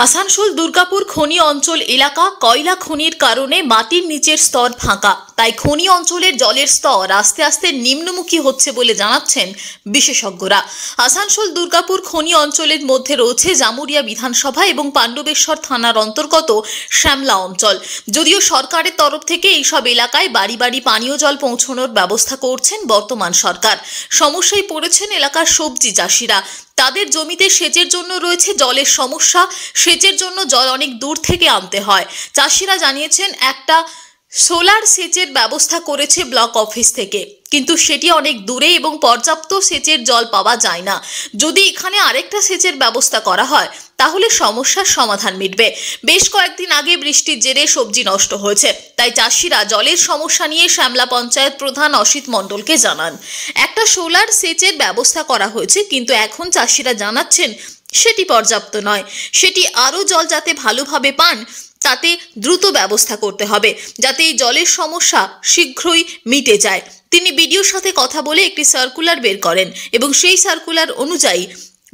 আসানসোল দুর্গাপুর খনি অঞ্চল এলাকা কয়লা খনির কারণে মাটির নিচের স্তর ফাঁকা, তাই খনি অঞ্চলের জলের স্তর আস্তে আস্তে নিম্নমুখী হচ্ছে বলে জানাচ্ছেন বিশেষজ্ঞরা। আসানসোল দুর্গাপুর খনি অঞ্চলের মধ্যে রয়েছে জামুরিয়া বিধানসভা এবং পাণ্ডবেশ্বর থানার অন্তর্গত শ্যামলা অঞ্চল। যদিও সরকারের তরফ থেকে এইসব এলাকায় বাড়ি বাড়ি পানীয় জল পৌঁছানোর ব্যবস্থা করছেন বর্তমান সরকার। সমস্যায় পড়েছেন এলাকার সবজি চাষিরা। তাদের জমিতে সেচের জন্য রয়েছে জলের সমস্যা, সেচের জন্য জল অনেক দূর থেকে আনতে হয়। চাষিরা জানিয়েছেন একটা সোলার সেচের ব্যবস্থা করেছে ব্লক অফিস থেকে, কিন্তু সেটি অনেক দূরে এবং পর্যাপ্ত সেচের জল পাওয়া যায় না। যদি এখানে আরেকটা সেচের ব্যবস্থা করা হয় তাহলে সমস্যার সমাধান মিটবে। বেশ কয়েকদিন আগে বৃষ্টির জেরে সবজি নষ্ট হয়েছে, তাই চাষিরা জলের সমস্যা নিয়ে শ্যামলা পঞ্চায়েত প্রধান অসিত মণ্ডলকে জানান। একটা সোলার সেচের ব্যবস্থা করা হয়েছে, কিন্তু এখন চাষিরা জানাচ্ছেন সেটি পর্যাপ্ত নয়। সেটি আরও জল যাতে ভালোভাবে পান তাতে দ্রুত ব্যবস্থা করতে হবে, যাতে এই জলের সমস্যা শীঘ্রই মিটে যায়। তিনি বিডিওর সাথে কথা বলে একটি সার্কুলার বের করেন এবং সেই সার্কুলার অনুযায়ী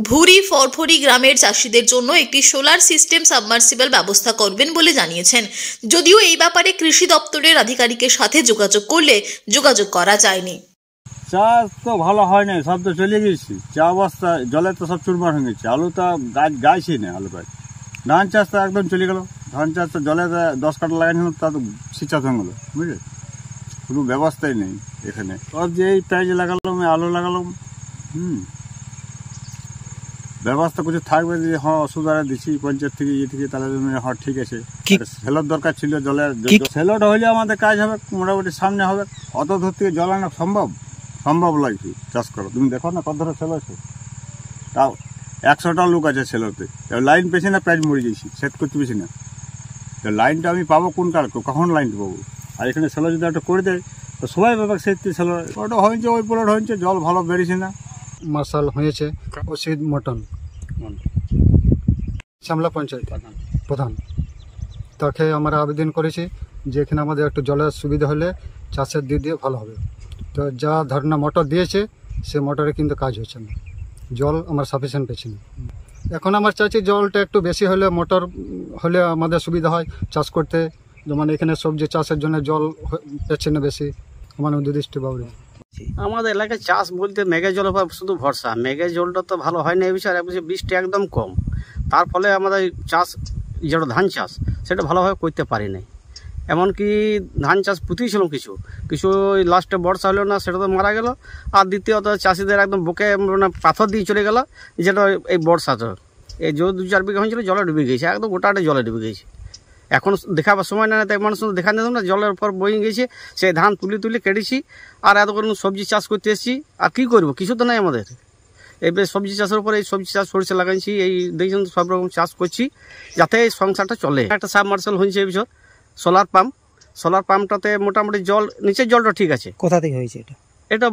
ভুরি ফরফরি গ্রামের চাষিদের জন্য একটি সোলার সিস্টেম সাবমার্সিবল ব্যবস্থা করবেন বলে জানিয়েছেন। যদিও এই ব্যাপারে কৃষি দপ্তরের আধিকারিকের সাথে যোগাযোগ করলে যোগাযোগ করা যায়নি। চাষ তো ভালো হয় না, সব তো চলে গেছি। চা অবস্থা জলে তো সব চুরমার হয়ে গেছে। আলু তো গাইছি না, আলু গাছ। ধান চাষ তো একদম চলে গেল। ধান চাষ তো জলে 10 কাঠা লাগাইছিল, তা তো সিঁচা হয়ে গেলো, বুঝলে। কোনো ব্যবস্থাই নেই এখানে। সব যে এই পেঁয়াজ লাগালাম, আলু লাগালাম, ব্যবস্থা কিছু থাকবে যে হ্যাঁ ওষুধ আর দিচ্ছি পঞ্চায়েত থেকে ইয়ে থেকে, তাহলে হ্যাঁ ঠিক আছে। সেলর দরকার ছিল, জলের সেলরটা হইলে আমাদের কাজ হবে, মোটামুটি সামনে হবে। অত দূর থেকে জল আনা সম্ভব লাগছে চাষ করা। তুমি দেখো না কত ধরনের সেলর আছে, তাও 100টা লোক আছে সেলরতে। লাইন পেছি না, প্রায় মরে গেছি, সেট করতে পেছি না। লাইনটা আমি পাবো কোন কাল, কখন লাইনটা পাবো? আর এখানে সেলর যদি একটা করে দেয় তো সবাই পাবে। সেটি সেলর ওটা হয়েছে, ওই প্লট হয়েছে, জল ভালো বেরিয়েছে না। মার্শাল হয়েছে অসিত মটন, শ্যামলা পঞ্চায়েত প্রধান। তাকে আমরা আবেদন করেছি যে এখানে আমাদের একটু জলের সুবিধা হলে চাষের দিক দিয়ে ভালো হবে। তো যা ধরনা মোটর দিয়েছে সে মোটরে কিন্তু কাজ হচ্ছে না, জল আমার সাফিসিয়েন্ট পেছি না। এখন আমার চাইছি জলটা একটু বেশি হলে, মোটর হলে আমাদের সুবিধা হয় চাষ করতে। যেমন এখানে সবজি চাষের জন্য জল পেচ্ছে না বেশি, আমার উদ্দিষ্ট বাবুরে। আমাদের এলাকায় চাষ বলতে মেঘের জল শুধু ভরসা। মেঘের জলটা তো ভালো হয় না এই বিষয়ে, বৃষ্টি একদম কম। তার ফলে আমাদের চাষ, যেটা ধান চাষ, সেটা ভালোভাবে করতে পারি নাই। এমনকি ধান চাষ পুঁতিয়েছিলাম কিছু লাস্টে বর্ষা হলো না, সেটা তো মারা গেল। আর দ্বিতীয়ত চাষিদের একদম বুকে মানে পাথর দিয়ে চলে গেল, যেটা এই বর্ষাতে এই যে 2-4 বিঘা হয়েছিল জলে ডুবে গেছে, একদম গোটাটা জলে ডুবে গেছে। এখন দেখাবার সময় না, তাই মানুষ দেখা নিতাম না, জলের উপর বয়ে গেছে। সেই ধান তুলে কেটেছি, আর এত করে সবজি চাষ করতে এসেছি। আর কী করবো, কিছু তো নাই আমাদের। এই সবজি চাষের উপরে এই সবজি চাষ সরিষা লাগাইছি, এই দেখছেন সব রকম চাষ করছি যাতে এই সংসারটা চলে। একটা সাবমার্শাল হয়েছে এই বছর, সোলার পাম্পটাতে মোটামুটি জল, নিচের জলটা ঠিক আছে। কোথা থেকে হয়েছে এটা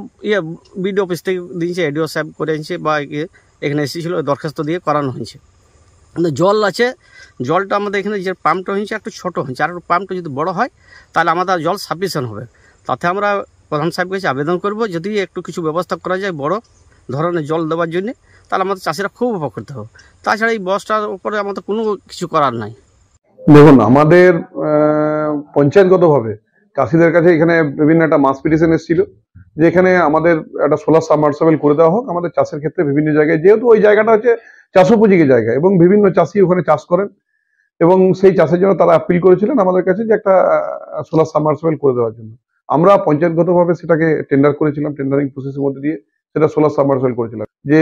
বিডিও অফিস থেকে দিয়েছে, এডিও সাহেব করে আনছে, বা এখানে এসেছিল দরখাস্ত দিয়ে করানো হয়েছে। কিন্তু জল আছে, জলটা আমাদের এখানে যে পাম্পটা হয়েছে একটু ছোটো হয়েছে, আর একটু পাম্পটা যদি বড় হয় তাহলে আমাদের জল সাফিসিয়েন্ট হবে। তাতে আমরা প্রধান সাহেবের কাছে আবেদন করব, যদি একটু কিছু ব্যবস্থা করা যায় বড় ধরনের জল দেওয়ার জন্য, তাহলে আমাদের চাষিরা খুব উপকৃত হবে। তাছাড়া এই বস্তার উপরে আমাদের কোনো কিছু করার নাই। দেখুন, আমাদের পঞ্চায়েতগতভাবে চাষিদের কাছে এখানে বিভিন্ন একটা মাস পিটিশন এসেছিল যে এখানে আমাদের একটা সোলার সাবমার্সিবল করে দেওয়া হোক আমাদের চাষের ক্ষেত্রে বিভিন্ন জায়গায়, যেহেতু ওই জায়গাটা হচ্ছে চাষোপযোগী জায়গা এবং বিভিন্ন চাষি ওখানে চাষ করেন, এবং সেই চাষের জন্য তারা আপিল করেছিলেন আমাদের কাছে যে একটা সোলার সাবমার্সিবল করে দেওয়ার জন্য। আমরা পঞ্চায়েতগতভাবে সেটাকে টেন্ডার করেছিলাম, টেন্ডারিং প্রসেসের মধ্যে দিয়ে সেটা সোলার সাবমার্সিবল করেছিলাম। যে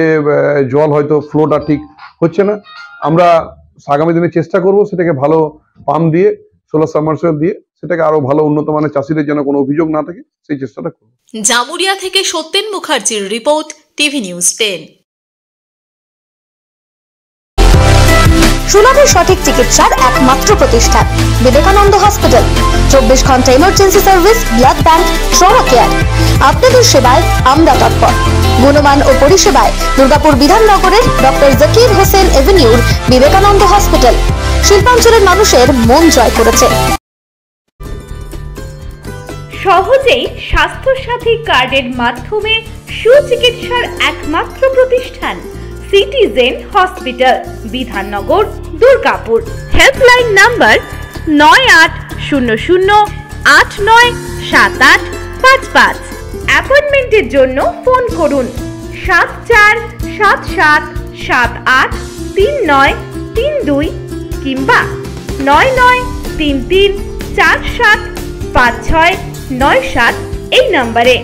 জল হয়তো ফ্লোটা ঠিক হচ্ছে না, আমরা আগামী দিনে চেষ্টা করব সেটাকে ভালো পাম্প দিয়ে, সোলার সাবমার্সিবল দিয়ে সেটাকে আরো ভালো উন্নত মানের চাষিদের যেন কোনো অভিযোগ না থাকে সেই চেষ্টাটা করব। জামুরিয়া থেকে সত্যেন মুখার্জির রিপোর্ট, টিভি নিউজ 10। সুলভের সঠিক চিকিৎসার একমাত্র প্রতিষ্ঠান বিবেকানন্দ হসপিটাল। 24 ঘন্টা emergency service, blood bank, trauma care. আপনাদের সেবায় আমরা তৎপর। গুণমান ও পরিষেবায় দুর্গাপুর বিধাননগরের ডক্টর জাকির হোসেন এভিনিউর বিবেকানন্দ হসপিটাল শিল্পাঞ্চলের মানুষের মন জয় করেছে। সহজেই স্বাস্থ্য সাথী কার্ডের মাধ্যমে সুচিকিৎসার একমাত্র প্রতিষ্ঠান citizen hospital, Bidhannagar, Durgapur. Helpline number 9800897855। অ্যাপয়েন্টমেন্টের জন্য ফোন করুন 7477783932 কিংবা 9933475697 এই নম্বরে।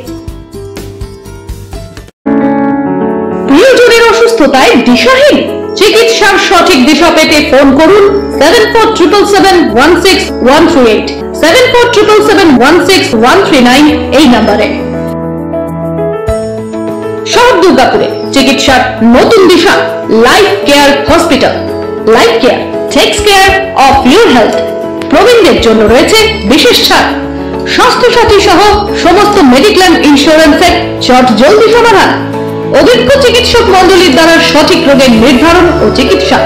প্রিয়জনের অসুস্থতায় দিশাহীন, চিকিৎসার সঠিক দিশা পেতে ফোন করুন 7477716138, 7477716139 এই নম্বরে। শহর দুর্গাপুরে চিকিৎসার নতুন দিশা life care hospital. Life care takes care of your health. প্রবীণদের জন্য রয়েছে বিশেষ ছাড়। স্বাস্থ্য সাথী সহ সমস্ত মেডিক্লেম ইন্স্যুরেন্সের চট জলদি সমাধান। অভিজ্ঞ চিকিৎসক মন্ডলীর দ্বারা সঠিক রোগের নির্ধারণ ও চিকিৎসা।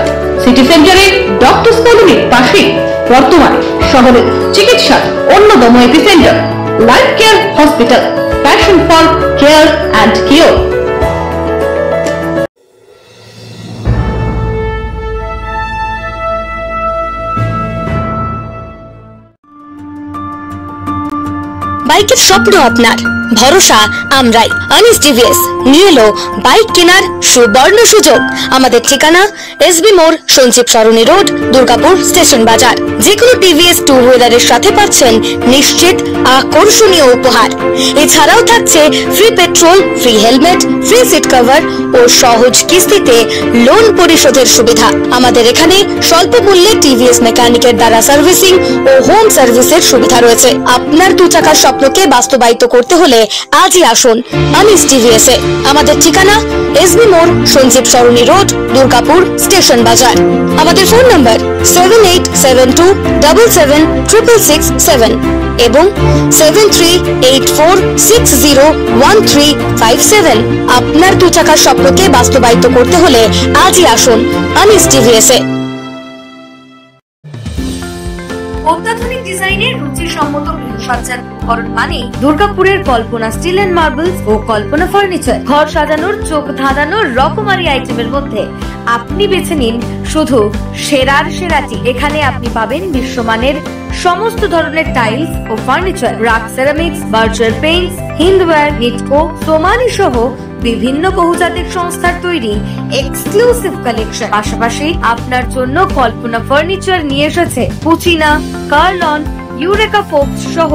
সিটি সেন্টারে ডক্টরস কলোনির পাশে বর্তমানে শহরের চিকিৎসার অন্যতম epicentre life care hospital, passion for care and cure. বাইকের স্বপ্ন আপনার, ভরসা আমরাই। আনিস টিভিএস নিয়ে এলো বাইক কেনার সুবর্ণ সুযোগ। আমাদের ঠিকানা এসবি মোড়, সঞ্জীব সরণি রোড, দুর্গাপুর স্টেশন বাজার। যেকোনো টিভিএস টু হুইলারের সাথে পাচ্ছেন নিশ্চিত আকর্ষণীয় উপহার। এছাড়াও থাকছে free petrol, free helmet, free seat cover ও সহজ কিস্তিতে লোন পরিশোধের সুবিধা। আমাদের এখানে স্বল্প মূল্যে টিভিএস মেকানিকের দ্বারা সার্ভিসিং ও হোম সার্ভিসের সুবিধা রয়েছে। আপনার 2 চাকার স্বপ্নকে বাস্তবায়িত করতে হলে আজই আসুন আনিস টিভিএস এ। আমাদের ঠিকানা এসবি মোড়, সঞ্জীব সরণি রোড, দুর্গাপুর স্টেশন বাজার। আমাদের ফোন নাম্বার 7872776667 এবং 7384601357। আপনার 2 চাকার স্বপ্নকে বাস্তবায়িত করতে হলে আজই আসুন আনিস টিভিএস এ। অত্যাধুনিক ডিজাইনের রুচিসম্মত গৃহসজ্জার উপকরণ মানে দুর্গাপুরের কল্পনা স্টিল এন্ড মার্বেলস ও কল্পনা ফার্নিচার। ঘর সাজানোর, চোখ ধাঁধানোর রকমারি আইটেমের মধ্যে আপনি বেছে নিন শুধু সেরার সেরাটি। এখানে আপনি পাবেন বিশ্বমানের সমস্ত ধরনের টাইলস ও furniture, RAK ceramics, Berger paints, Hindware, Nitco, Somany সহ বিভিন্ন বহুজাতিক সংস্থার তৈরি এক্সক্লুসিভ কালেকশন। পাশাপাশি আপনার জন্য কল্পনা ফার্নিচার নিয়ে এসেছে পুচিনা, কার্লন, ইউরেকা ফোকস সহ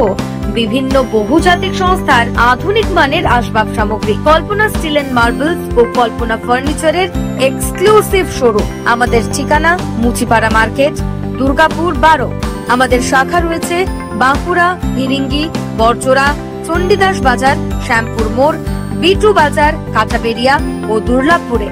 বিভিন্ন বহুজাতিক সংস্থার আধুনিক মানের আসবাব সামগ্রী। কল্পনা স্টিল এন্ড মার্বেলস ও কল্পনা ফার্নিচারের এক্সক্লুসিভ শোরুম। আমাদের ঠিকানা মুচিপাড়া মার্কেট, দুর্গাপুর 12। আমাদের শাখা রয়েছে বাঁকুড়া, ফিরিঙ্গি, বড়জোড়া, চণ্ডীদাস বাজার, শ্যামপুর মোড়, বিটু বাজার, কাঁচাবেড়িয়া ও দুর্লাভপুরে।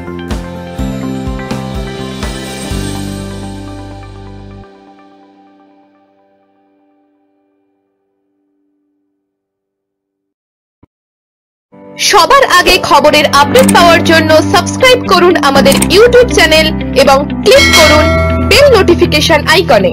সবার আগে খবরের আপডেট পাওয়ার জন্য সাবস্ক্রাইব করুন আমাদের ইউটিউব চ্যানেল এবং ক্লিক করুন বেল নোটিফিকেশন আইকনে।